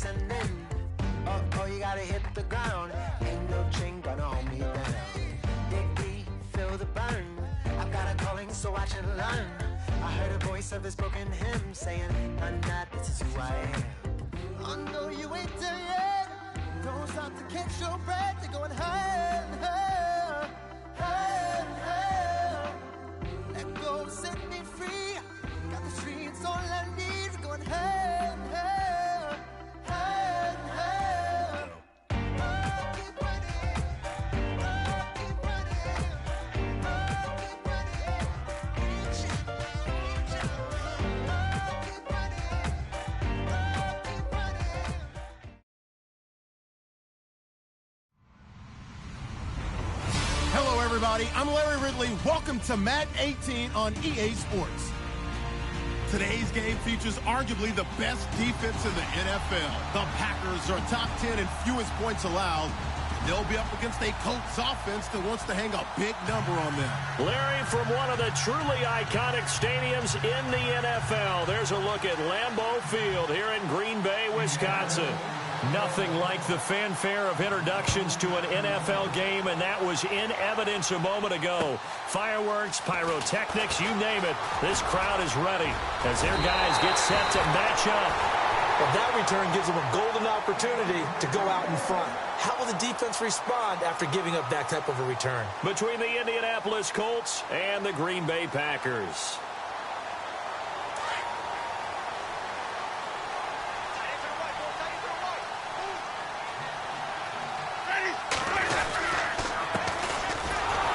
descending. Oh, you gotta hit the ground. Ain't no chain gonna hold me down. Dig deep, feel the burn. I've got a calling, so watch and learn. I heard a voice of his broken hymn saying, "I'm not, this is who I am." Oh no, you ain't there yet. Don't stop to catch your breath. You're going higher, higher, higher, higher. Let go, set me free. Got the streets, all I need. We're going higher, higher, higher, higher. Oh, keep running. Oh, keep running. Oh, keep running. Reach out, reach out. Oh, keep running. Oh, keep running. Hello, everybody. I'm Larry Ridley. Welcome to Madden 18 on EA Sports. Today's game features arguably the best defense in the NFL. The Packers are top 10 in fewest points allowed. They'll be up against a Colts offense that wants to hang a big number on them. Larry, from one of the truly iconic stadiums in the NFL, there's a look at Lambeau Field here in Green Bay, Wisconsin. Nothing like the fanfare of introductions to an NFL game, and that was in evidence a moment ago. Fireworks, pyrotechnics, you name it. This crowd is ready as their guys get set to match up. Well, that return gives them a golden opportunity to go out in front. How will the defense respond after giving up that type of a return? Between the Indianapolis Colts and the Green Bay Packers.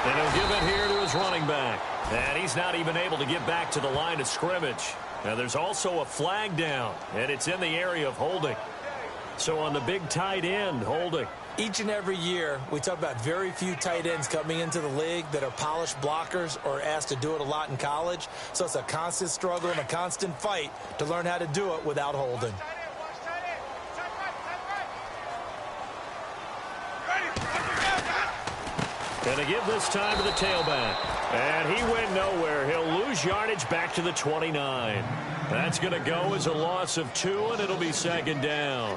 And he'll give it here to his running back. And he's not even able to get back to the line of scrimmage. Now there's also a flag down, and it's in the area of holding. So on the big tight end, holding. Each and every year, we talk about very few tight ends coming into the league that are polished blockers or asked to do it a lot in college. So it's a constant struggle and a constant fight to learn how to do it without holding. Going to give this time to the tailback. And he went nowhere. He'll lose yardage back to the 29. That's going to go as a loss of 2, and it'll be second down.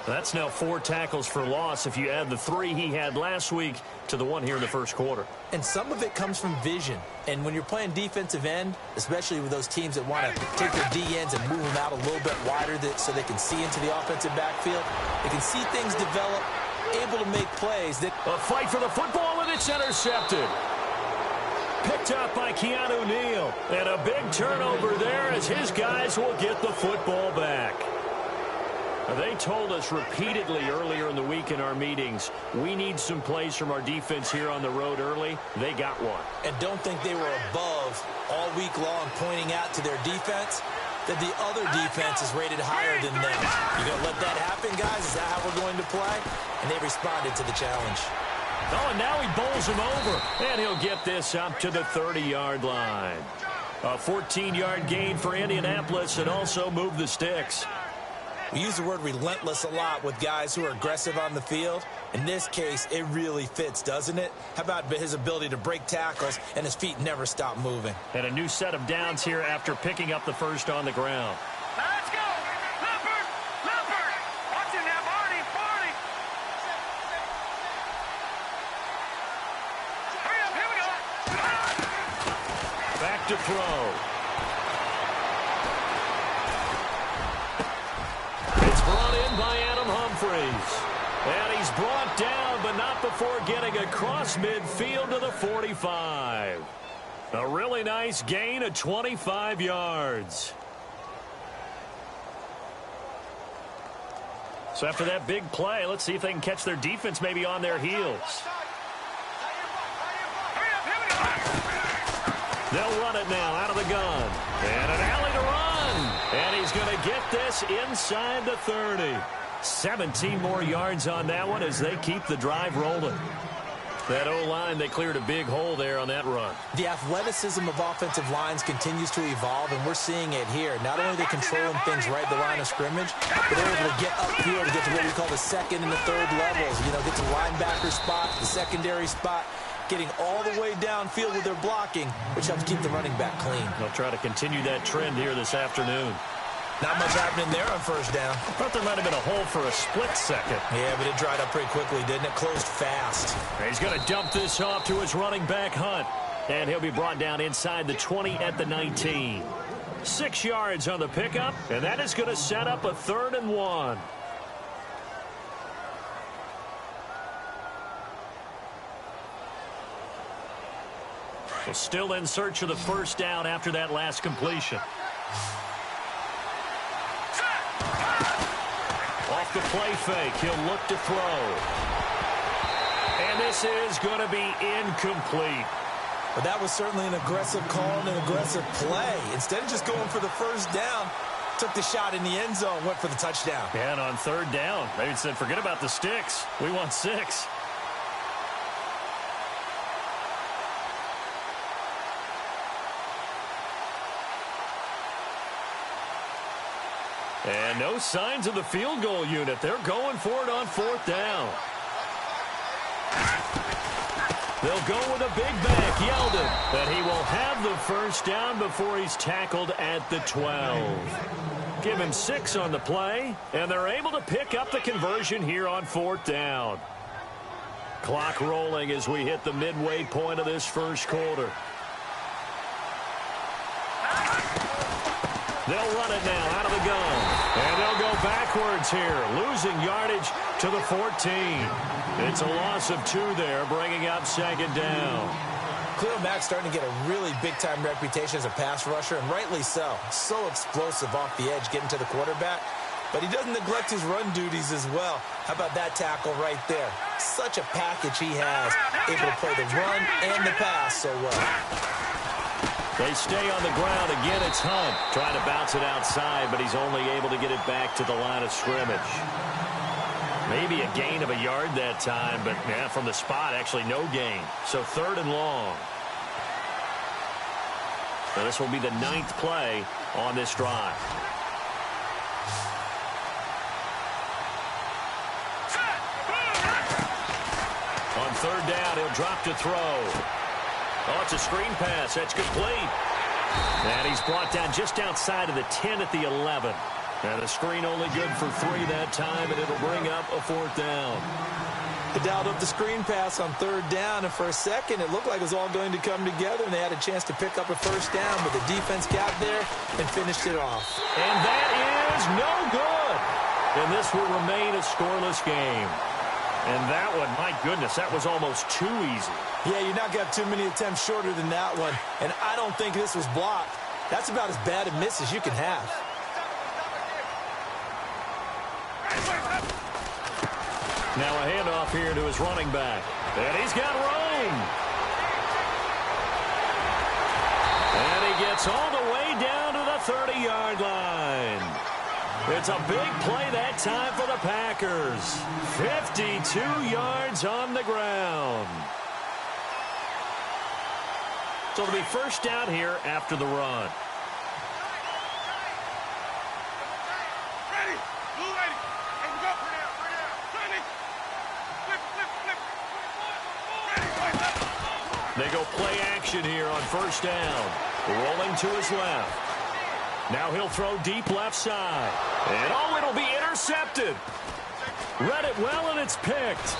That's now 4 tackles for loss if you add the 3 he had last week to the 1 here in the first quarter. And some of it comes from vision. And when you're playing defensive end, especially with those teams that want to take their D-ends and move them out a little bit wider so they can see into the offensive backfield, they can see things develop, able to make plays. A fight for the football, and it's intercepted. Picked up by Keanu Neal. And a big turnover there as his guys will get the football back. They told us repeatedly earlier in the week in our meetings, we need some plays from our defense here on the road early. They got one. And don't think they were above all week long pointing out to their defense that the other defense is rated higher than them. You going to let that happen, guys? Is that how we're going to play? And they responded to the challenge. Oh, and now he bowls him over. And he'll get this up to the 30-yard line. A 14-yard gain for Indianapolis and also move the sticks. We use the word relentless a lot with guys who are aggressive on the field. In this case, it really fits, doesn't it? How about his ability to break tackles and his feet never stop moving? And a new set of downs here after picking up the first on the ground. Let's go! Leopard! Leopard! Watch it now, Barney! Barney! Hurry up, here we go! Back to throw. It's brought in by Adam Humphries. And he's brought down, but not before getting across midfield to the 45. A really nice gain of 25 yards. So after that big play, let's see if they can catch their defense maybe on their heels. They'll run it now out of the gun. And an alley to run. And he's going to get this inside the 30. 17 more yards on that one as they keep the drive rolling. That O-line, they cleared a big hole there on that run. The athleticism of offensive lines continues to evolve, and we're seeing it here. Not only are they controlling things right at the line of scrimmage, but they're able to get upfield to get to what we call the second and the third levels. You know, get to the linebacker spot, the secondary spot, getting all the way downfield with their blocking, which helps keep the running back clean. They'll try to continue that trend here this afternoon. Not much happening there on first down. I thought there might have been a hole for a split second. Yeah, but it dried up pretty quickly, didn't it? Closed fast. He's going to dump this off to his running back, Hunt. And he'll be brought down inside the 20 at the 19. 6 yards on the pickup, and that is going to set up a 3rd and 1. Well, still in search of the first down after that last completion. Off the play fake, he'll look to throw. And this is going to be incomplete. But that was certainly an aggressive call and an aggressive play. Instead of just going for the first down, took the shot in the end zone, went for the touchdown. Yeah, and on 3rd down, they said, forget about the sticks. We want 6. And no signs of the field goal unit. They're going for it on 4th down. They'll go with a big back, Yeldon. But he will have the first down before he's tackled at the 12. Give him 6 on the play, and they're able to pick up the conversion here on 4th down. Clock rolling as we hit the midway point of this first quarter. They'll run it now out of the gun. And they'll go backwards here, losing yardage to the 14. It's a loss of 2 there, bringing up 2nd down. Khalil Mack's starting to get a really big-time reputation as a pass rusher, and rightly so. So explosive off the edge, getting to the quarterback. But he doesn't neglect his run duties as well. How about that tackle right there? Such a package he has, able to play the run and the pass so well. They stay on the ground. Again, it's Hunt. Trying to bounce it outside, but he's only able to get it back to the line of scrimmage. Maybe a gain of a yard that time, but yeah, from the spot, actually no gain. So 3rd and long. So this will be the 9th play on this drive. On 3rd down, he'll drop to throw. Oh, it's a screen pass. That's complete. And he's brought down just outside of the 10 at the 11. And a screen only good for 3 that time, and it'll bring up a 4th down. They dialed up the screen pass on 3rd down, and for a second it looked like it was all going to come together, and they had a chance to pick up a first down, but the defense got there and finished it off. And that is no good. And this will remain a scoreless game. And that one, my goodness, that was almost too easy. Yeah, you're not going to have too many attempts shorter than that one. And I don't think this was blocked. That's about as bad a miss as you can have. Now a handoff here to his running back. And he's got room. And he gets all the way down to the 30-yard line. It's a big play that time for the Packers. 52 yards on the ground. So it'll be first down here after the run. Ready. Blue lady. Hey, we go. Three down. Ready. Flip. They go play action here on first down. Rolling to his left. Now he'll throw deep left side. And oh, it'll be intercepted. Read it well, and it's picked.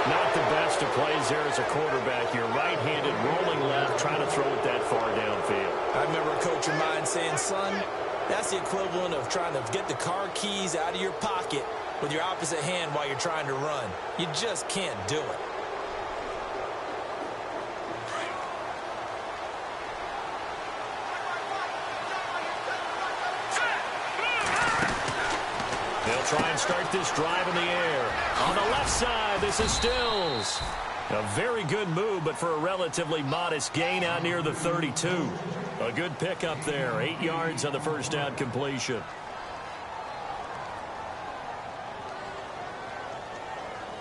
Not the best of plays there as a quarterback. You're right-handed, rolling left, trying to throw it that far downfield. I remember a coach of mine saying, son, that's the equivalent of trying to get the car keys out of your pocket with your opposite hand while you're trying to run. You just can't do it. They'll try and start this drive in the air. On the left side, this is Stills. A very good move, but for a relatively modest gain out near the 32. A good pickup there. 8 yards on the first down completion.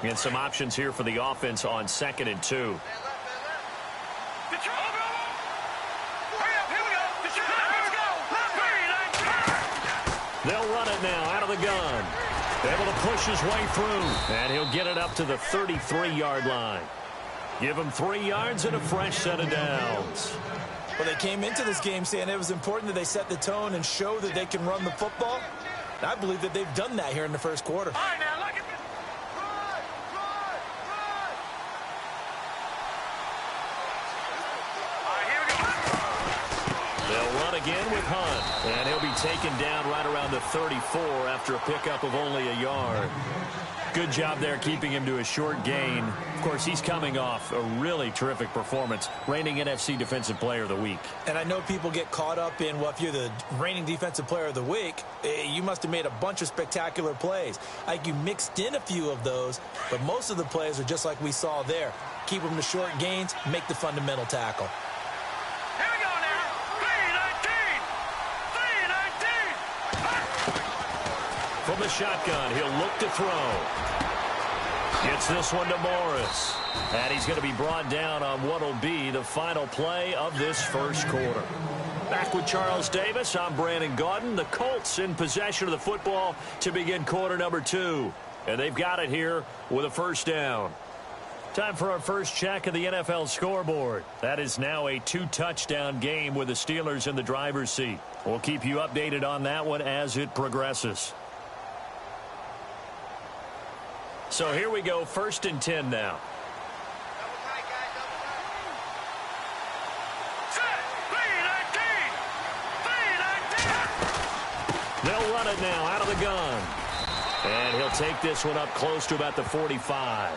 And some options here for the offense on 2nd and 2. They'll run it now out of the gun. Able to push his way through. And he'll get it up to the 33-yard line. Give him 3 yards and a fresh set of downs. Well, they came into this game saying it was important that they set the tone and show that they can run the football. And I believe that they've done that here in the first quarter. All right, now, look at this. All right, here we go. They'll run again with Hunt, and he'll be taken down right around the 34 after a pickup of only a yard. Good job there keeping him to a short gain. Of course, he's coming off a really terrific performance, reigning NFC Defensive Player of the Week. And I know people get caught up in, well, if you're the reigning Defensive Player of the Week, you must have made a bunch of spectacular plays. Like you mixed in a few of those, but most of the plays are just like we saw there. Keep them to short gains, make the fundamental tackle. Here we go now. 3-19. 3-19. From the shotgun, he'll look to throw. Gets this one to Morris. And he's going to be brought down on what will be the final play of this first quarter. Back with Charles Davis, I'm Brandon Gaudin. The Colts in possession of the football to begin quarter number 2. And they've got it here with a first down. Time for our first check of the NFL scoreboard. That is now a 2-touchdown game with the Steelers in the driver's seat. We'll keep you updated on that one as it progresses. So here we go, 1st and 10 now. They'll run it now out of the gun. And he'll take this one up close to about the 45.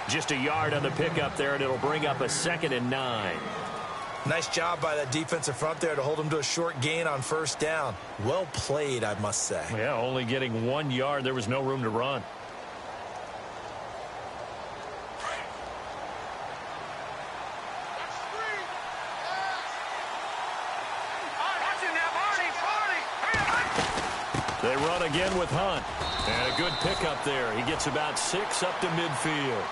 Just a yard on the pickup there, and it'll bring up a 2nd and 9. Nice job by that defensive front there to hold him to a short gain on first down. Well played, I must say. Yeah, only getting 1 yard. There was no room to run. They run again with Hunt. And a good pickup there. He gets about 6 up to midfield.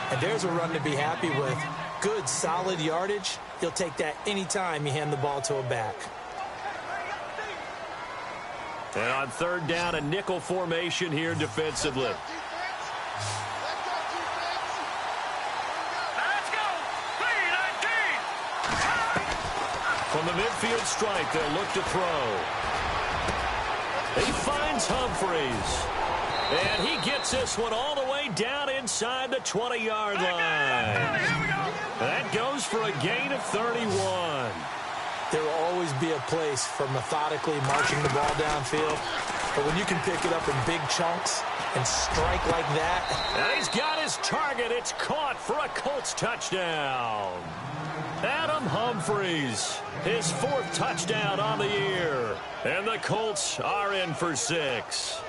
And there's a run to be happy with. Good, solid yardage. He'll take that anytime you hand the ball to a back. And on 3rd down, a nickel formation here defensively. Let's go. 3-19. From the midfield stripe, they'll look to throw. He finds Humphreys. And he gets this one all the way down inside the 20-yard line. That goes for a gain of 31. There will always be a place for methodically marching the ball downfield. But when you can pick it up in big chunks and strike like that. And he's got his target. It's caught for a Colts touchdown. Adam Humphreys, his 4th touchdown on the year. And the Colts are in for 6.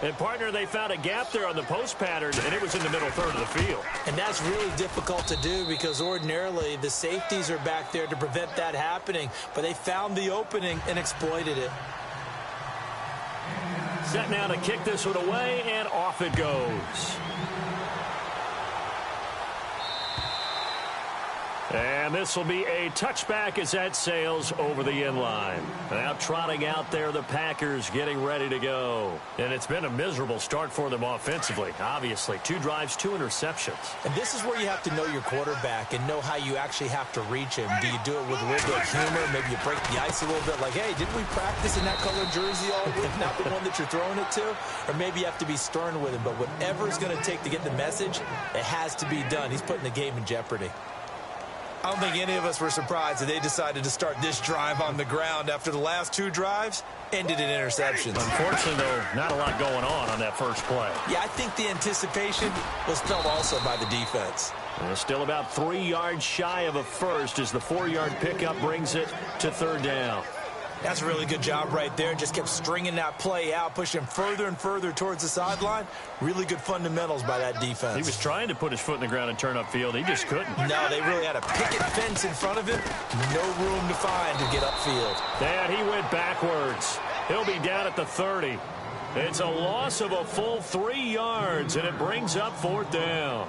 And, partner, they found a gap there on the post pattern, and it was in the middle third of the field. And that's really difficult to do because ordinarily the safeties are back there to prevent that happening. But they found the opening and exploited it. Set now to kick this one away, and off it goes. And this will be a touchback as that sails over the end line. Now trotting out there, the Packers getting ready to go. And it's been a miserable start for them offensively, obviously. 2 drives, 2 interceptions. And this is where you have to know your quarterback and know how you actually have to reach him. Do you do it with a little bit of humor? Maybe you break the ice a little bit like, hey, didn't we practice in that colored jersey all week? Not the one that you're throwing it to? Or maybe you have to be stern with him. But whatever it's going to take to get the message, it has to be done. He's putting the game in jeopardy. I don't think any of us were surprised that they decided to start this drive on the ground after the last 2 drives ended in interceptions. Unfortunately, though, not a lot going on that first play. Yeah, I think the anticipation was felt also by the defense. And still about 3 yards shy of a first as the 4-yard pickup brings it to 3rd down. That's a really good job right there. Just kept stringing that play out, pushing him further and further towards the sideline. Really good fundamentals by that defense. He was trying to put his foot in the ground and turn upfield. He just couldn't. No, they really had a picket fence in front of him. No room to find to get upfield. And he went backwards. He'll be down at the 30. It's a loss of a full 3 yards, and it brings up 4th down.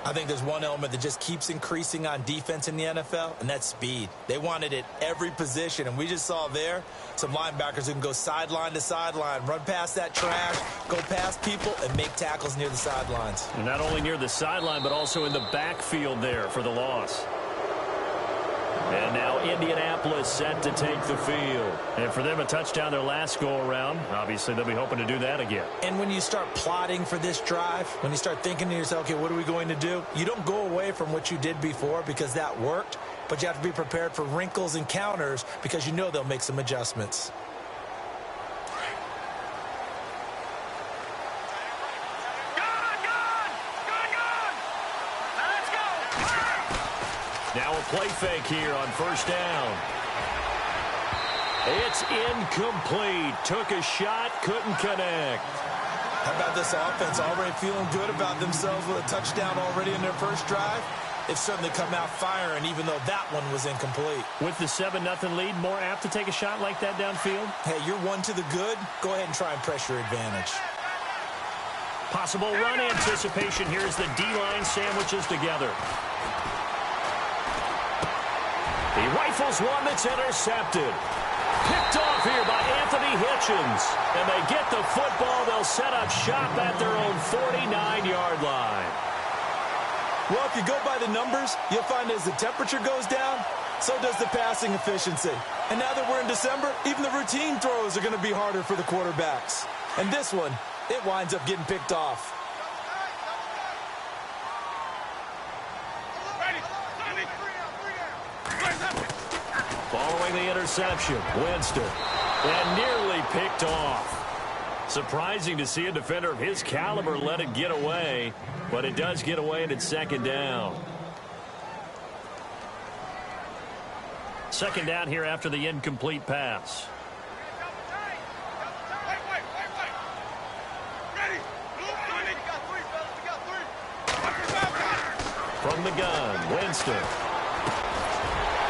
I think there's one element that just keeps increasing on defense in the NFL, and that's speed. They want it at every position, and we just saw there some linebackers who can go sideline to sideline, run past that trash, go past people, and make tackles near the sidelines. And not only near the sideline, but also in the backfield there for the loss. Indianapolis set to take the field. And for them, a touchdown their last go-around. Obviously, they'll be hoping to do that again. And when you start plotting for this drive, when you start thinking to yourself, okay, what are we going to do? You don't go away from what you did before because that worked, but you have to be prepared for wrinkles and counters because you know they'll make some adjustments. Now a play fake here on first down. It's incomplete. Took a shot, couldn't connect. How about this offense already feeling good about themselves with a touchdown already in their first drive? They've certainly come out firing, even though that one was incomplete. With the 7-0 lead, more apt to take a shot like that downfield? Hey, you're one to the good. Go ahead and try and press your advantage. Possible run anticipation here as the D-line sandwiches together. He rifles one that's intercepted. Picked off here by Anthony Hitchens. And they get the football. They'll set up shop at their own 49-yard line. Well, if you go by the numbers, you'll find as the temperature goes down, so does the passing efficiency. And now that we're in December, even the routine throws are going to be harder for the quarterbacks. And this one, it winds up getting picked off. Following the interception, Winston, and nearly picked off. Surprising to see a defender of his caliber let it get away, but it does get away and it's second down. Second down here after the incomplete pass. From the gun, Winston.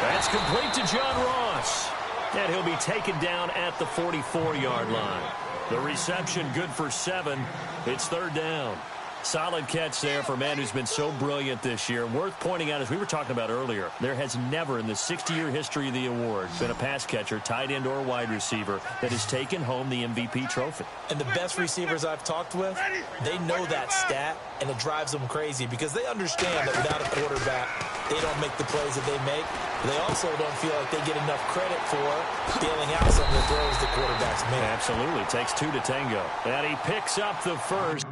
That's complete to John Ross. And he'll be taken down at the 44-yard line. The reception good for 7. It's third down. Solid catch there for a man who's been so brilliant this year. Worth pointing out, as we were talking about earlier, there has never in the 60-year history of the award been a pass catcher, tight end, or wide receiver that has taken home the MVP trophy. And the best receivers I've talked with, they know that stat, and it drives them crazy because they understand that without a quarterback, they don't make the plays that they make. They also don't feel like they get enough credit for bailing out some of the throws the quarterbacks make. Absolutely. Takes 2 to tango. And he picks up the first.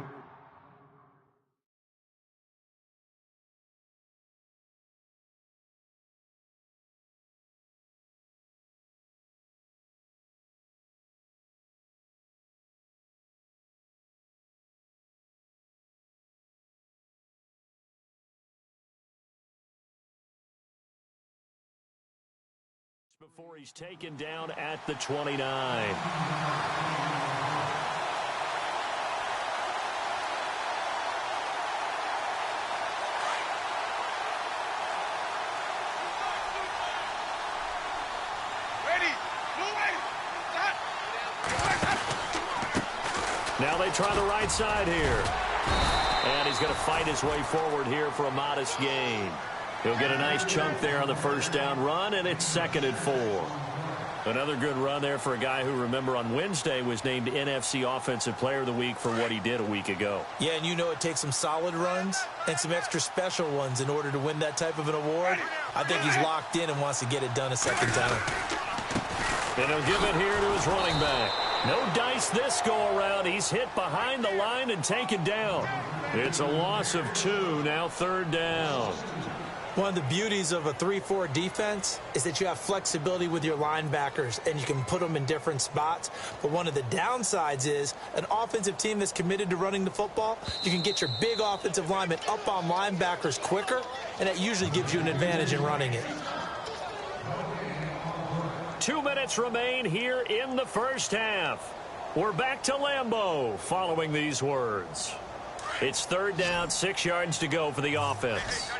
Before he's taken down at the 29. Now they try the right side here. And he's going to fight his way forward here for a modest gain. He'll get a nice chunk there on the first down run, and it's 2nd and 4. Another good run there for a guy who, remember, on Wednesday was named NFC Offensive Player of the Week for what he did a week ago. Yeah, and you know it takes some solid runs and some extra special ones in order to win that type of an award. I think he's locked in and wants to get it done a second time. And he'll give it here to his running back. No dice this go-around. He's hit behind the line and taken down. It's a loss of 2, now third down. One of the beauties of a 3-4 defense is that you have flexibility with your linebackers and you can put them in different spots. But one of the downsides is an offensive team that's committed to running the football, you can get your big offensive linemen up on linebackers quicker, and that usually gives you an advantage in running it. 2 minutes remain here in the first half. We're back to Lambeau following these words. It's third down, 6 yards to go for the offense.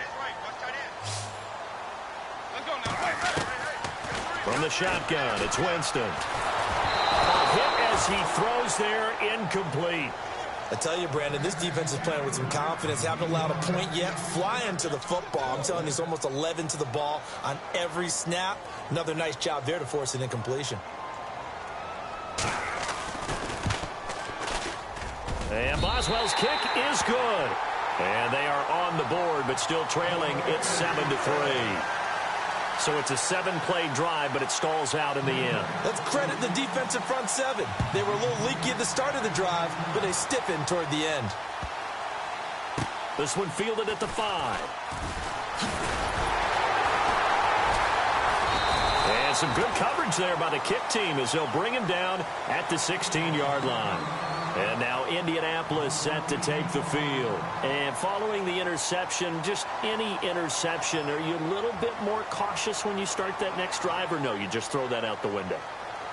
From the shotgun, it's Winston. A hit as he throws there, incomplete. I tell you, Brandon, this defense is playing with some confidence. Haven't allowed a point yet. Flying to the football. I'm telling you, it's almost 11 to the ball on every snap. Another nice job there to force an incompletion. And Boswell's kick is good. And they are on the board, but still trailing. It's 7-3. So it's a 7-play drive, but it stalls out in the end. Let's credit the defensive front seven. They were a little leaky at the start of the drive, but they stiffened toward the end. This one fielded at the 5. And some good coverage there by the kick team as they'll bring him down at the 16-yard line. And now Indianapolis set to take the field. And following the interception, just any interception, are you a little bit more cautious when you start that next drive, or no, you just throw that out the window?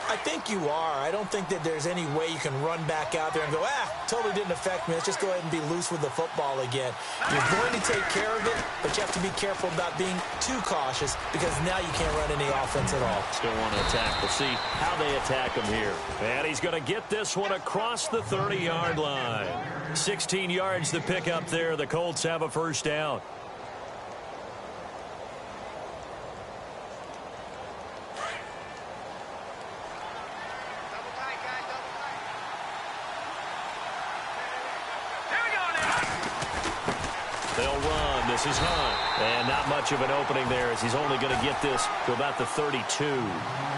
I think you are. I don't think that there's any way you can run back out there and go, totally didn't affect me. Let's just go ahead and be loose with the football again. You're going to take care of it, but you have to be careful about being too cautious because now you can't run any offense at all. Still want to attack. We'll see how they attack him here. And he's going to get this one across the 30-yard line. 16 yards to pick up there. The Colts have a first down. This is Hunt. And not much of an opening there as he's only going to get this to about the 32.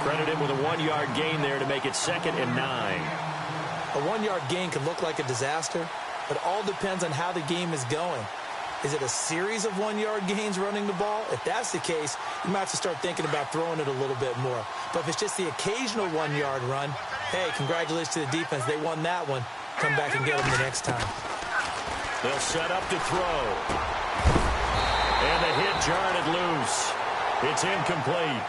Credit him with a 1-yard gain there to make it 2nd and 9. A 1-yard gain can look like a disaster, but all depends on how the game is going. Is it a series of 1-yard gains running the ball? If that's the case, you might have to start thinking about throwing it a little bit more. But if it's just the occasional 1-yard run, hey, congratulations to the defense. They won that one. Come back and get them the next time. They'll set up to throw. And the hit jarred it loose. It's incomplete.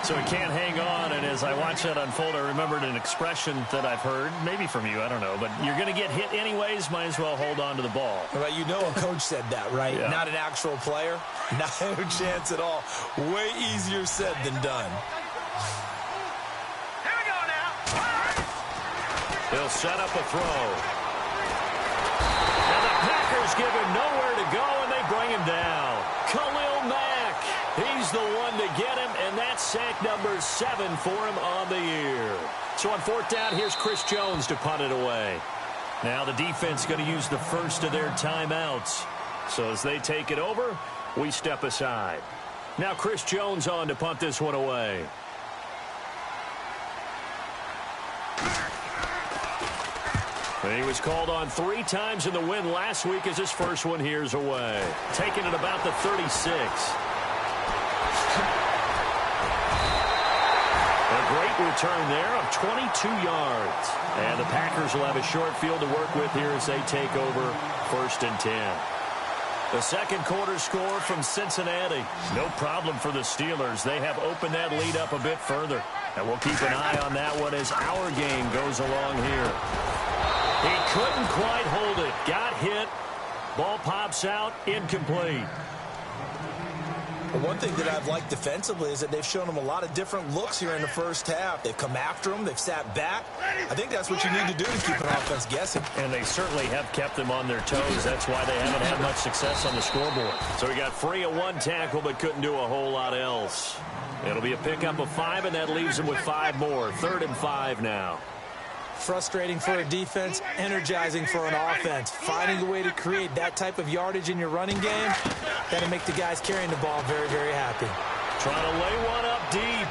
So he can't hang on, and as I watch that unfold, I remembered an expression that I've heard, maybe from you, I don't know, but you're going to get hit anyways, might as well hold on to the ball. Well, you know a coach said that, right? Yeah. Not an actual player. No chance at all. Way easier said than done. Here we go now. He'll set up a throw. And the Packers give him nowhere to go, and they bring him down. Khalil Mack, he's the one to get him, and that's sack number 7 for him on the year. So on 4th down, here's Chris Jones to punt it away. Now the defense going to use the first of their timeouts. So as they take it over, we step aside. Now Chris Jones on to punt this one away. He was called on 3 times in the win last week as his first one here's away. Taking it about the 36. A great return there of 22 yards. And the Packers will have a short field to work with here as they take over 1st and 10. The second quarter score from Cincinnati. No problem for the Steelers. They have opened that lead up a bit further. And we'll keep an eye on that one as our game goes along here. He couldn't quite hold it. Got hit. Ball pops out. Incomplete. Well, one thing that I've liked defensively is that they've shown him a lot of different looks here in the first half. They've come after him. They've sat back. I think that's what you need to do to keep an offense guessing. And they certainly have kept them on their toes. That's why they haven't had much success on the scoreboard. So he got free of 1 tackle but couldn't do a whole lot else. It'll be a pickup of 5, and that leaves him with 5 more. 3rd and 5 now. Frustrating for a defense, energizing for an offense. Finding a way to create that type of yardage in your running game, that'll make the guys carrying the ball very, very happy. Trying to lay one up deep.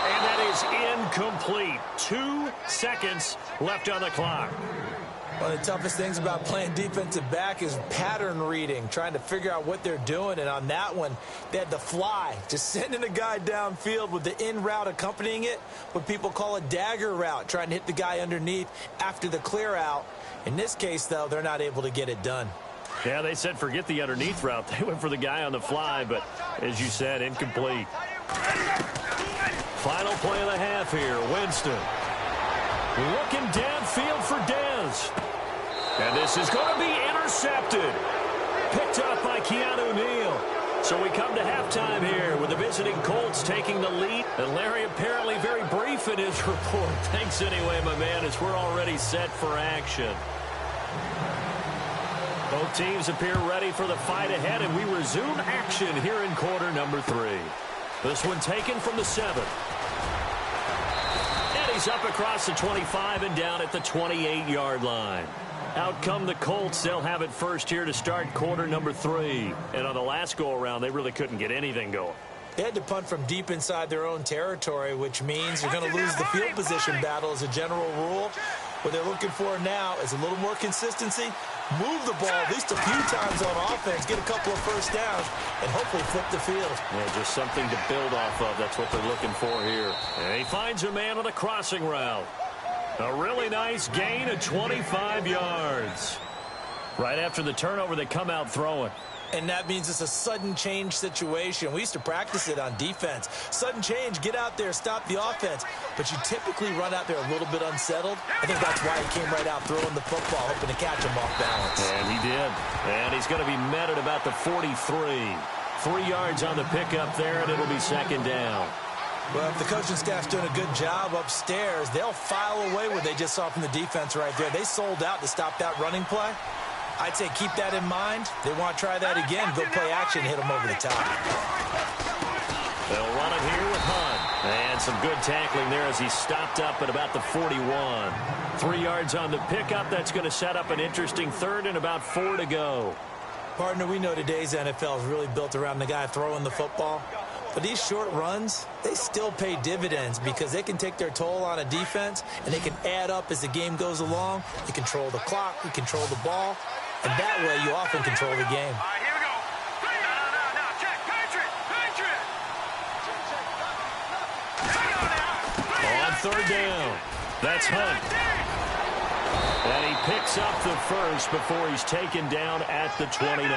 And that is incomplete. 2 seconds left on the clock. One of the toughest things about playing defensive back is pattern reading, trying to figure out what they're doing. And on that one, they had the fly, just sending a guy downfield with the in route accompanying it, what people call a dagger route, trying to hit the guy underneath after the clear out. In this case, though, they're not able to get it done. Yeah, they said forget the underneath route. They went for the guy on the fly, but as you said, incomplete. Final play of the half here. Winston looking downfield for Dez. And this is going to be intercepted. Picked up by Keanu Neal. So we come to halftime here with the visiting Colts taking the lead. And Larry apparently very brief in his report. Thanks anyway, my man, as we're already set for action. Both teams appear ready for the fight ahead, and we resume action here in quarter number 3. This one taken from the 7. And he's up across the 25 and down at the 28-yard line. Out come the Colts. They'll have it first here to start quarter number 3. And on the last go-around, they really couldn't get anything going. They had to punt from deep inside their own territory, which means you're going to lose the field position battle as a general rule. What they're looking for now is a little more consistency, move the ball at least a few times on offense, get a couple of first downs, and hopefully flip the field. Yeah, just something to build off of. That's what they're looking for here. And he finds a man on the crossing route. A really nice gain of 25 yards. Right after the turnover, they come out throwing. And that means it's a sudden change situation. We used to practice it on defense. Sudden change, get out there, stop the offense. But you typically run out there a little bit unsettled. I think that's why he came right out throwing the football, hoping to catch him off balance. And he did. And he's going to be met at about the 43. 3 yards on the pickup there, and it'll be second down. Well, if the coaching staff's doing a good job upstairs, they'll file away what they just saw from the defense right there. They sold out to stop that running play. I'd say keep that in mind. They want to try that again. Go play action, hit them over the top. They'll run it here with Hunt. And some good tackling there as he stopped up at about the 41. 3 yards on the pickup. That's going to set up an interesting third and about 4 to go. Partner, we know today's NFL is really built around the guy throwing the football. But these short runs, they still pay dividends because they can take their toll on a defense and they can add up as the game goes along. You control the clock, you control the ball, and that way you often control the game. All right, here we go. No, check. Patriot. On third down, that's Hunt. And he picks up the first before he's taken down at the 29.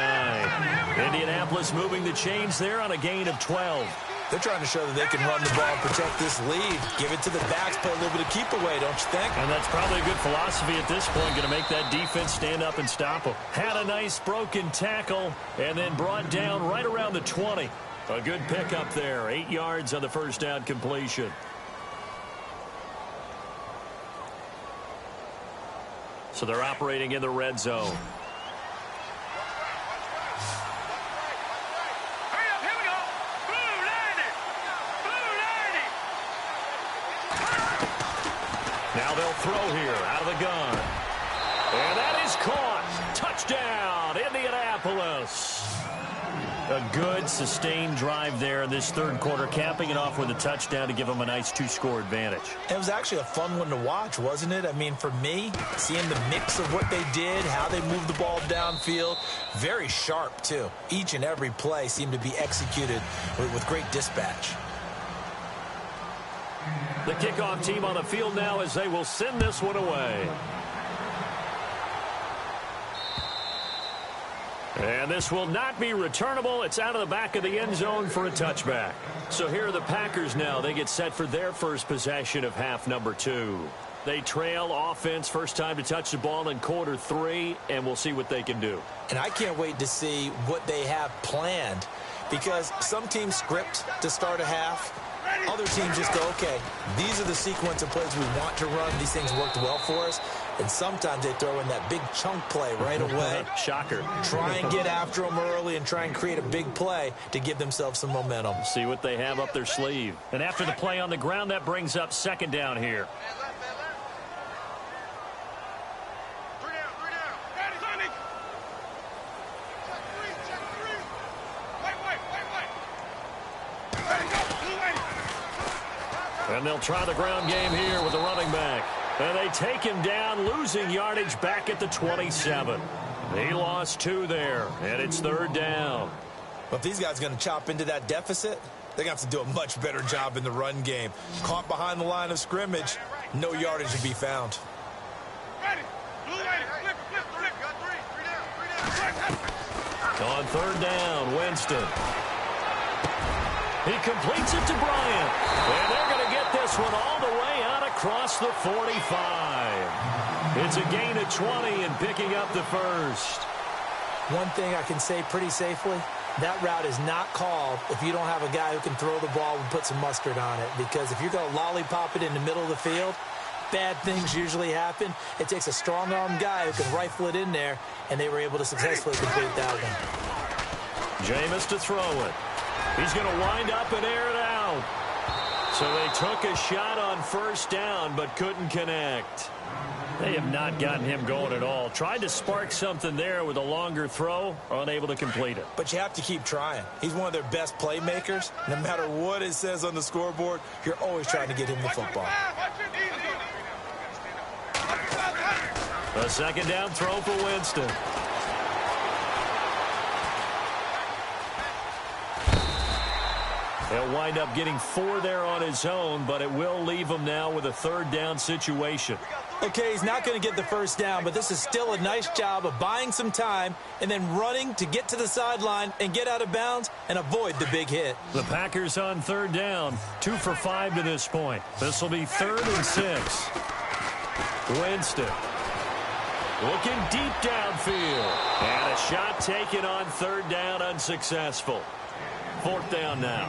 Indianapolis moving the chains there on a gain of 12. They're trying to show that they can run the ball and protect this lead. Give it to the backs, play a little bit of keep away, don't you think? And that's probably a good philosophy at this point, going to make that defense stand up and stop them. Had a nice broken tackle and then brought down right around the 20. A good pickup there, 8 yards on the first down completion. So they're operating in the red zone. Hurry up, here we go. Blue 90. Now they'll throw here out of the gun. And that is caught. Touchdown, Indianapolis. A good, sustained drive there in this third quarter, capping it off with a touchdown to give them a nice 2-score advantage. It was actually a fun one to watch, wasn't it? I mean, for me, seeing the mix of what they did, how they moved the ball downfield, very sharp, too. Each and every play seemed to be executed with great dispatch. The kickoff team on the field now as they will send this one away. And this will not be returnable. It's out of the back of the end zone for a touchback. So here are the Packers now. They get set for their first possession of half number 2. They trail offense, first time to touch the ball in quarter 3, and we'll see what they can do. And I can't wait to see what they have planned, because some teams script to start a half. Other teams just go, okay, these are the sequence of plays we want to run. These things worked well for us. And sometimes they throw in that big chunk play right away. Shocker. Try and get after them early and try and create a big play to give themselves some momentum. See what they have up their sleeve. And after the play on the ground, that brings up second down here. And they'll try the ground game here with the running back. And they take him down, losing yardage back at the 27. He lost 2 there, and it's third down. Well, if these guys are going to chop into that deficit, they're going to have to do a much better job in the run game. Caught behind the line of scrimmage, no yardage to be found. On third down, Winston. He completes it to Bryant. And they're going to get this one all the way out across the 45. It's a gain of 20 and picking up the first. One thing I can say pretty safely, that route is not called if you don't have a guy who can throw the ball and put some mustard on it. Because if you're going to lollipop it in the middle of the field, bad things usually happen. It takes a strong-arm guy who can rifle it in there, and they were able to successfully complete that one. Jameis to throw it. He's going to wind up and air it out. So they took a shot on first down but couldn't connect. They have not gotten him going at all. Tried to spark something there with a longer throw, unable to complete it. But you have to keep trying. He's one of their best playmakers. No matter what it says on the scoreboard, you're always trying to get him the football. A second down throw for Winston. He'll wind up getting 4 there on his own, but it will leave him now with a third down situation. Okay, he's not going to get the first down, but this is still a nice job of buying some time and then running to get to the sideline and get out of bounds and avoid the big hit. The Packers on third down, 2 for 5 to this point. This will be 3rd and 6. Winston looking deep downfield. And a shot taken on third down, unsuccessful. 4th down now.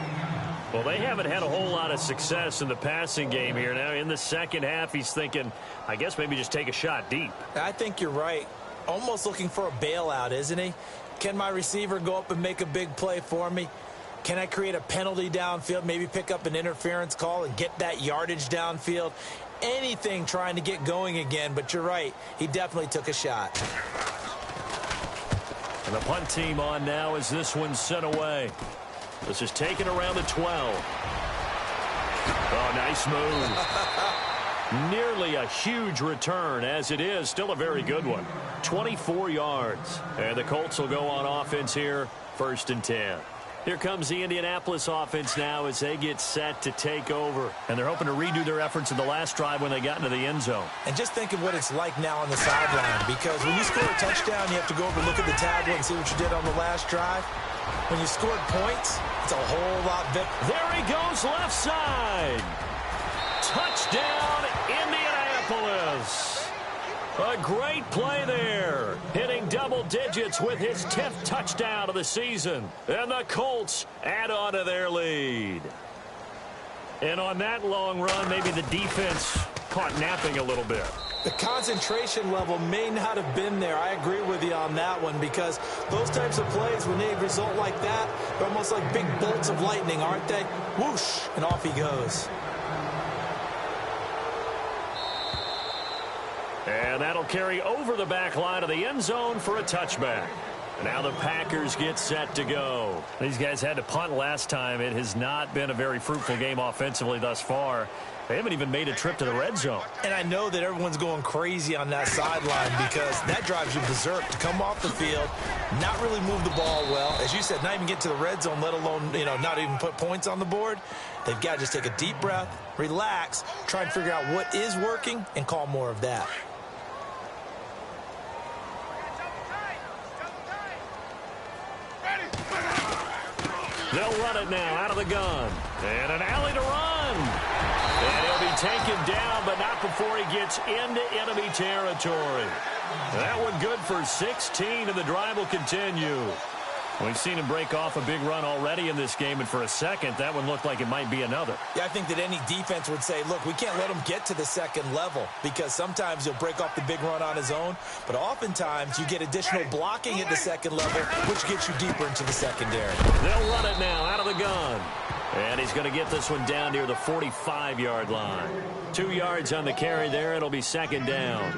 Well, they haven't had a whole lot of success in the passing game here. Now, in the second half, he's thinking, I guess maybe just take a shot deep. I think you're right. Almost looking for a bailout, isn't he? Can my receiver go up and make a big play for me? Can I create a penalty downfield, maybe pick up an interference call and get that yardage downfield? Anything trying to get going again, but you're right. He definitely took a shot. And the punt team on now as this one's sent away. This is taken around the 12. Oh, nice move. Nearly a huge return, as it is. Still a very good one. 24 yards. And the Colts will go on offense here, 1st and 10. Here comes the Indianapolis offense now as they get set to take over. And they're hoping to redo their efforts in the last drive when they got into the end zone. And just think of what it's like now on the sideline, because when you score a touchdown, you have to go over and look at the tablet and see what you did on the last drive. When you scored points, it's a whole lot better. There he goes, left side. Touchdown, Indianapolis. A great play there. Hitting double digits with his 10th touchdown of the season. And the Colts add on to their lead. And on that long run, maybe the defense caught napping a little bit. The concentration level may not have been there. I agree with you on that one, because those types of plays, when they result like that, they're almost like big bolts of lightning, aren't they? Whoosh, and off he goes. And that'll carry over the back line of the end zone for a touchback. Now the Packers get set to go. These guys had to punt last time. It has not been a very fruitful game offensively thus far. They haven't even made a trip to the red zone. And I know that everyone's going crazy on that sideline, because that drives you berserk to come off the field, not really move the ball well. As you said, not even get to the red zone, let alone, not even put points on the board. They've got to just take a deep breath, relax, try and figure out what is working, and call more of that. They'll run it now out of the gun. And an alley to run. And he'll be taken down, but not before he gets into enemy territory. That one good for 16, and the drive will continue. We've seen him break off a big run already in this game, and for a second, that one looked like it might be another. Yeah, I think that any defense would say, look, we can't let him get to the second level, because sometimes he'll break off the big run on his own, but oftentimes you get additional blocking at the second level, which gets you deeper into the secondary. They'll run it now out of the gun. And he's going to get this one down near the 45-yard line. 2 yards on the carry there. It'll be 2nd down.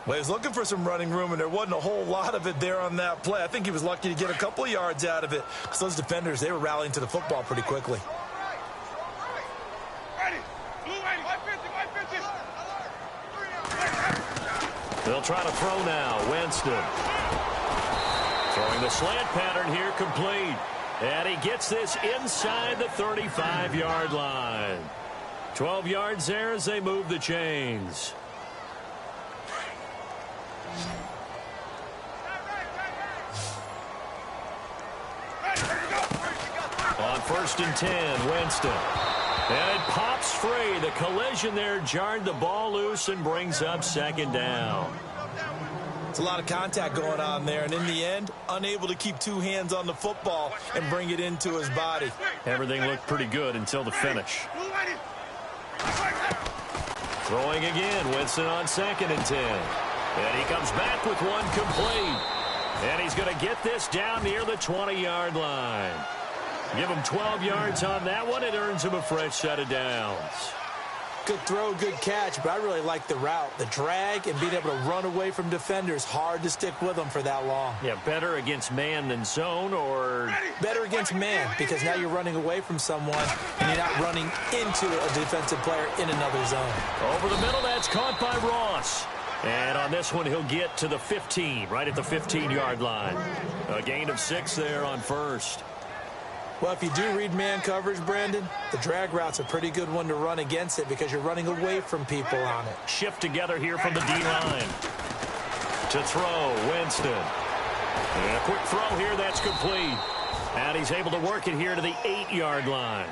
Well, he was looking for some running room, and there wasn't a whole lot of it there on that play. I think he was lucky to get a couple of yards out of it, because those defenders, they were rallying to the football pretty quickly. They'll try to throw now. Winston throwing the slant pattern here, complete. And he gets this inside the 35-yard line. 12 yards there as they move the chains. On 1st and 10, Winston. And it pops free. The collision there jarred the ball loose and brings up 2nd down. It's a lot of contact going on there, and in the end, unable to keep 2 hands on the football and bring it into his body. Everything looked pretty good until the finish. Throwing again, Winston on 2nd and 10. And he comes back with one complete. And he's going to get this down near the 20-yard line. Give him 12 yards on that one. It earns him a fresh set of downs. Good throw, good catch, but I really like the route. The drag and being able to run away from defenders, hard to stick with them for that long. Yeah, better against man than zone, or better against man, because now you're running away from someone and you're not running into a defensive player in another zone. Over the middle, that's caught by Ross. And on this one, he'll get to the 15, right at the 15-yard line. A gain of 6 there on first. Well, if you do read man coverage, Brandon, the drag route's a pretty good one to run against it because you're running away from people on it. Shift together here from the D-line. To throw, Winston. And a quick throw here, that's complete. And he's able to work it here to the 8-yard line.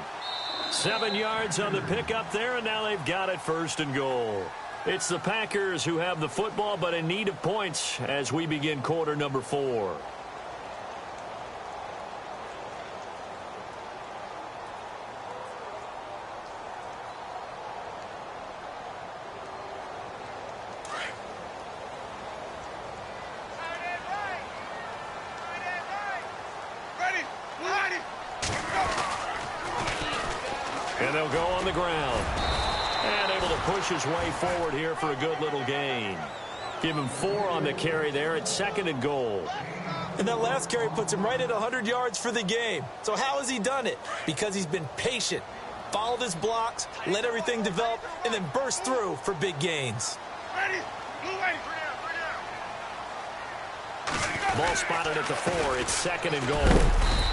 7 yards on the pickup there, and now they've got it 1st and goal. It's the Packers who have the football, but in need of points as we begin quarter number 4. And they'll go on the ground. And able to push his way forward here for a good little gain. Give him 4 on the carry there at 2nd and goal. And that last carry puts him right at 100 yards for the game. So how has he done it? Because he's been patient, followed his blocks, let everything develop, and then burst through for big gains. Ball spotted at the 4. It's 2nd and goal.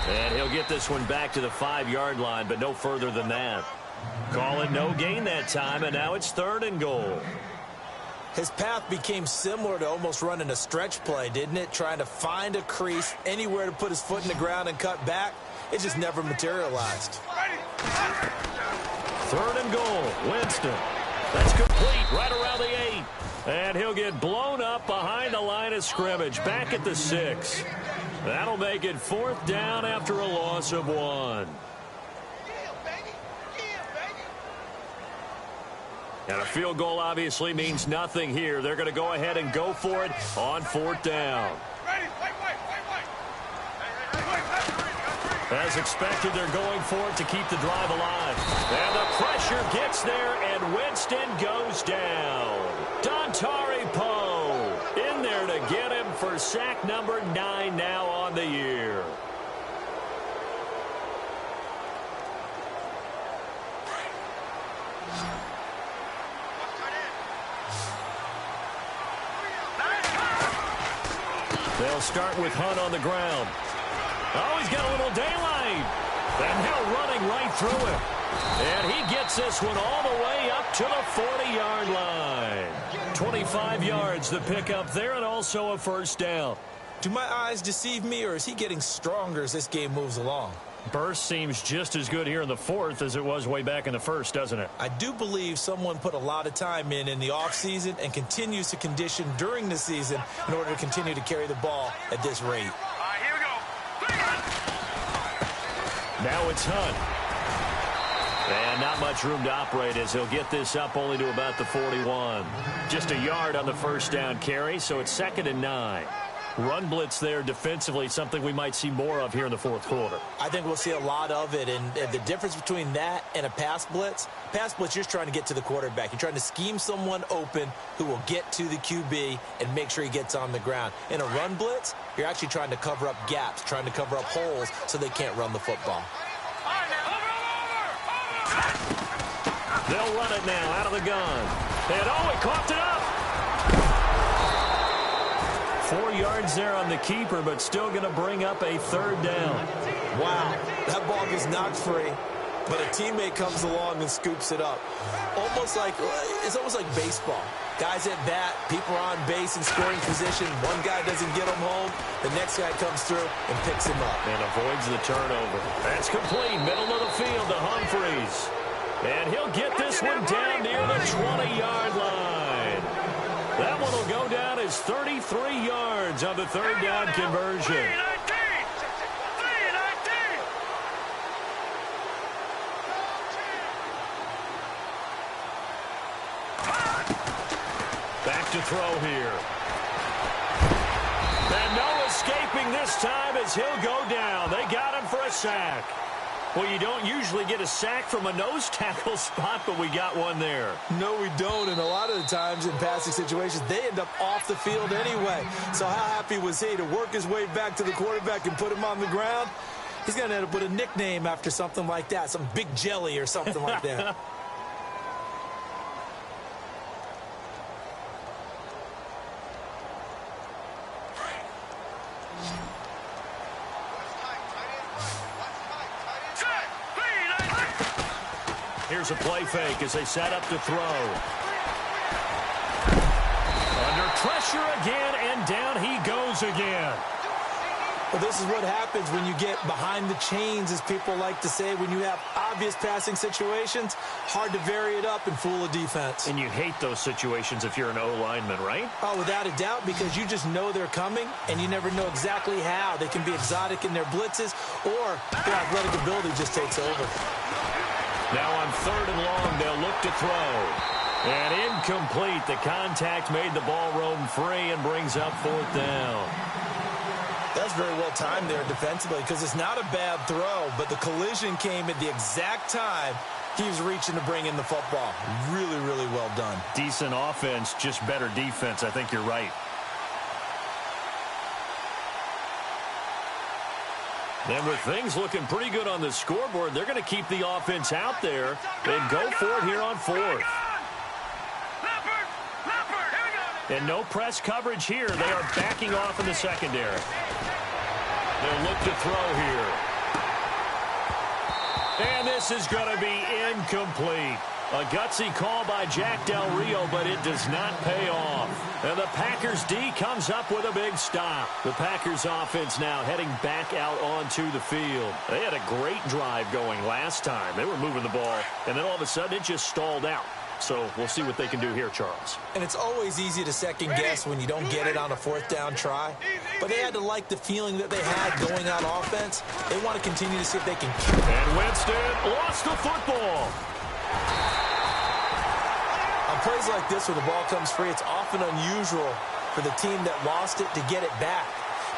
And he'll get this one back to the 5-yard line, but no further than that. Call it no gain that time, and now it's 3rd and goal. His path became similar to almost running a stretch play, didn't it? Trying to find a crease, anywhere to put his foot in the ground and cut back. It just never materialized. 3rd and goal. Winston. That's complete right around the 8. And he'll get blown up behind the line of scrimmage, back at the 6. That'll make it 4th down after a loss of 1. And a field goal obviously means nothing here. They're going to go ahead and go for it on 4th down. As expected, they're going for it to keep the drive alive. And the pressure gets there, and Winston goes down. Dontari Poe in there to get him for sack number 9 now on the year. They'll start with Hunt on the ground. Oh, he's got a little daylight. And now running right through him. And he gets this one all the way up to the 40-yard line. 25 yards the pickup there, and also a 1st down. Do my eyes deceive me, or is he getting stronger as this game moves along? Burst seems just as good here in the 4th as it was way back in the 1st, doesn't it? I do believe someone put a lot of time in the offseason and continues to condition during the season in order to continue to carry the ball at this rate. Here we go. Now it's Hunt. And not much room to operate as he'll get this up only to about the 41. Just a yard on the 1st down carry, so it's 2nd and 9. Run blitz there defensively, something we might see more of here in the 4th quarter. I think we'll see a lot of it, and the difference between that and a pass blitz, you're just trying to get to the quarterback. You're trying to scheme someone open who will get to the QB and make sure he gets on the ground. In a run blitz, you're actually trying to cover up gaps, trying to cover up holes so they can't run the football. They'll run it now out of the gun. And he coughed it up. 4 yards there on the keeper, but still going to bring up a 3rd down. Wow, that ball was knocked free, but a teammate comes along and scoops it up. It's almost like baseball. Guys at bat, people are on base in scoring position. One guy doesn't get him home. The next guy comes through and picks him up. And avoids the turnover. That's complete. Middle of the field to Humphreys. And he'll get this one down near the 20-yard line. That one will go down as 33 yards on the 3rd down conversion. Back to throw here. And no escaping this time as he'll go down. They got him for a sack. Well, you don't usually get a sack from a nose tackle spot, but we got one there. No, we don't, and a lot of the times in passing situations, they end up off the field anyway. So how happy was he to work his way back to the quarterback and put him on the ground? He's going to end up with a nickname after something like that, some Big Jelly or something like that. Here's a play fake as they set up to throw. Under pressure again, and down he goes again. Well, this is what happens when you get behind the chains, as people like to say. When you have obvious passing situations, hard to vary it up and fool a defense. And you hate those situations if you're an O-lineman, right? Oh, without a doubt, because you just know they're coming, and you never know exactly how. They can be exotic in their blitzes, or their athletic ability just takes over. Now on 3rd and long, they'll look to throw. And incomplete. The contact made the ball roam free and brings up 4th down. That's very well timed there defensively, because it's not a bad throw, but the collision came at the exact time he was reaching to bring in the football. Really, really well done. Decent offense, just better defense. I think you're right. And with things looking pretty good on the scoreboard, they're going to keep the offense out there and go for it here on 4th. And no press coverage here. They are backing off in the secondary. They'll look to throw here. And this is going to be incomplete. A gutsy call by Jack Del Rio, but it does not pay off. And the Packers D comes up with a big stop. The Packers offense now heading back out onto the field. They had a great drive going last time. They were moving the ball, and then all of a sudden it just stalled out. So we'll see what they can do here, Charles. And it's always easy to second guess when you don't get it on a 4th down try. But they had to like the feeling that they had going out offense. They want to continue to see if they can keep it. And Winston lost the football. On plays like this where the ball comes free, it's often unusual for the team that lost it to get it back.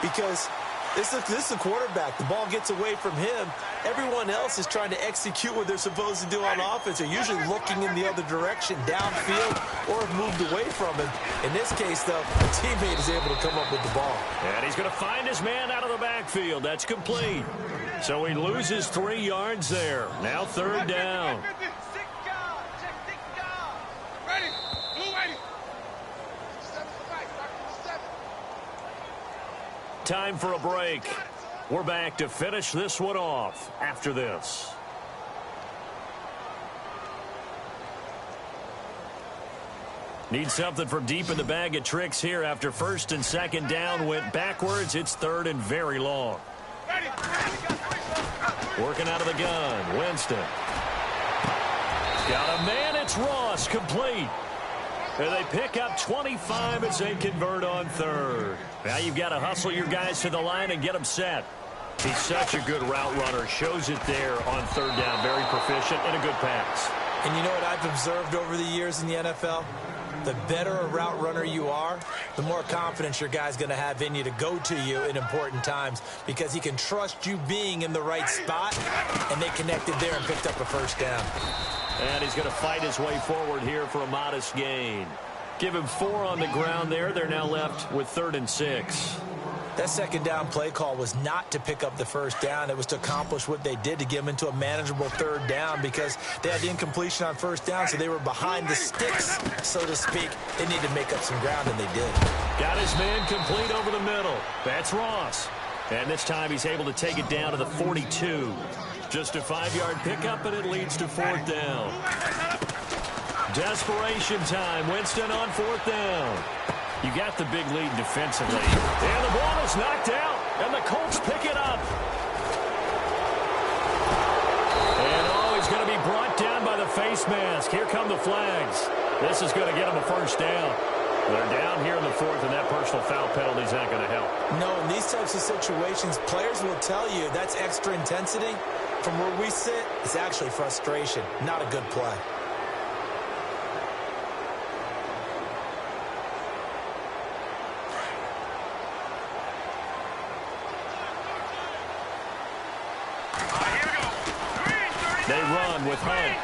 Because this is a quarterback. The ball gets away from him. Everyone else is trying to execute what they're supposed to do on offense. They're usually looking in the other direction, downfield, or have moved away from him. In this case, though, the teammate is able to come up with the ball. And he's going to find his man out of the backfield. That's complete. So he loses 3 yards there. Now 3rd down. Time for a break. We're back to finish this one off after this. Need something from deep in the bag of tricks here after 1st and 2nd down went backwards. It's 3rd and very long. Working out of the gun. Winston. Got a man. It's Ross. Complete. And they pick up 25 as they convert on 3rd. Now you've got to hustle your guys to the line and get them set. He's such a good route runner. Shows it there on 3rd down. Very proficient and a good pass. And you know what I've observed over the years in the NFL? The better a route runner you are, the more confidence your guy's going to have in you to go to you in important times, because he can trust you being in the right spot, and they connected there and picked up a 1st down. And he's going to fight his way forward here for a modest gain. Give him 4 on the ground there. They're now left with 3rd and 6. That 2nd down play call was not to pick up the 1st down. It was to accomplish what they did, to get them into a manageable 3rd down, because they had the incompletion on 1st down, so they were behind the sticks, so to speak. They needed to make up some ground, and they did. Got his man complete over the middle. That's Ross. And this time he's able to take it down to the 42. Just a 5-yard pickup, and it leads to 4th down. Desperation time. Winston on 4th down. You got the big lead defensively. And the ball is knocked out, and the Colts pick it up. And he's going to be brought down by the face mask. Here come the flags. This is going to get him a 1st down. They're down here in the 4th, and that personal foul penalty is not going to help. No, in these types of situations, players will tell you that's extra intensity. From where we sit, it's actually frustration, not a good play. Here we go. run with Hunt.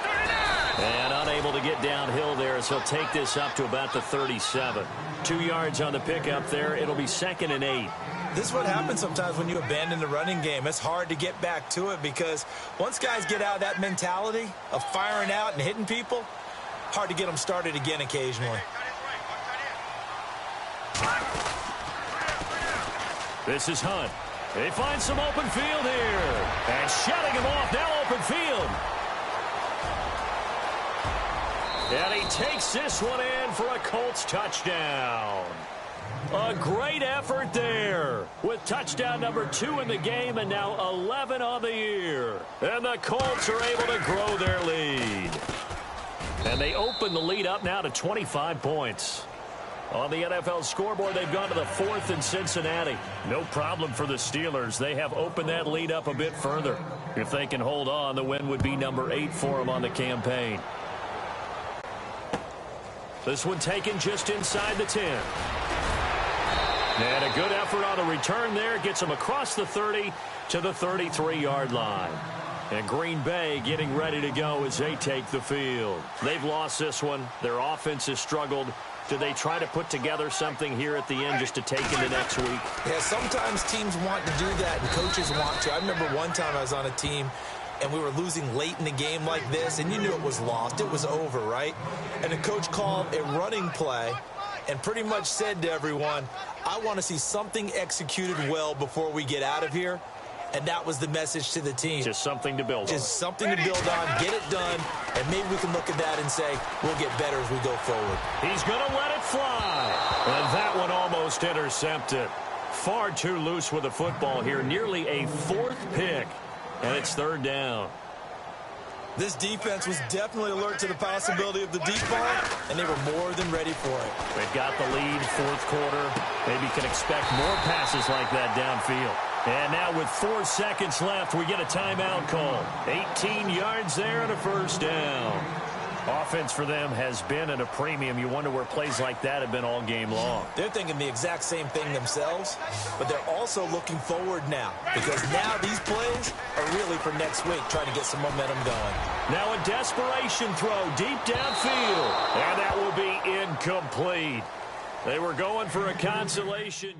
And unable to get downhill there as he'll take this up to about the 37. 2 yards on the pickup there. It'll be 2nd and 8. This is what happens sometimes when you abandon the running game. It's hard to get back to it because once guys get out of that mentality of firing out and hitting people, hard to get them started again occasionally. This is Hunt. They find some open field here. And shutting him off now, open field. And he takes this one in for a Colts touchdown. A great effort there with touchdown number 2 in the game and now 11 on the year. And the Colts are able to grow their lead. And they open the lead up now to 25 points. On the NFL scoreboard, they've gone to the 4th in Cincinnati. No problem for the Steelers. They have opened that lead up a bit further. If they can hold on, the win would be number 8 for them on the campaign. This one taken just inside the 10. And a good effort on the return there. Gets them across the 30 to the 33-yard line. And Green Bay getting ready to go as they take the field. They've lost this one. Their offense has struggled. Do they try to put together something here at the end just to take into next week? Yeah, sometimes teams want to do that and coaches want to. I remember one time I was on a team and we were losing late in the game like this, and you knew it was lost. It was over, right? And the coach called a running play and pretty much said to everyone, I want to see something executed well before we get out of here. And that was the message to the team. Just something to build on. Just something to build on, get it done, and maybe we can look at that and say, we'll get better as we go forward. He's going to let it fly. And that one almost intercepted. Far too loose with the football here. Nearly a 4th pick. And it's 3rd down. This defense was definitely alert to the possibility of the deep ball, and they were more than ready for it. They've got the lead, 4th quarter. Maybe can expect more passes like that downfield. And now with 4 seconds left, we get a timeout call. 18 yards there and a 1st down. Offense for them has been at a premium. You wonder where plays like that have been all game long. They're thinking the exact same thing themselves, but they're also looking forward now because now these plays are really for next week, trying to get some momentum going. Now a desperation throw deep downfield, and that will be incomplete. They were going for a consolation.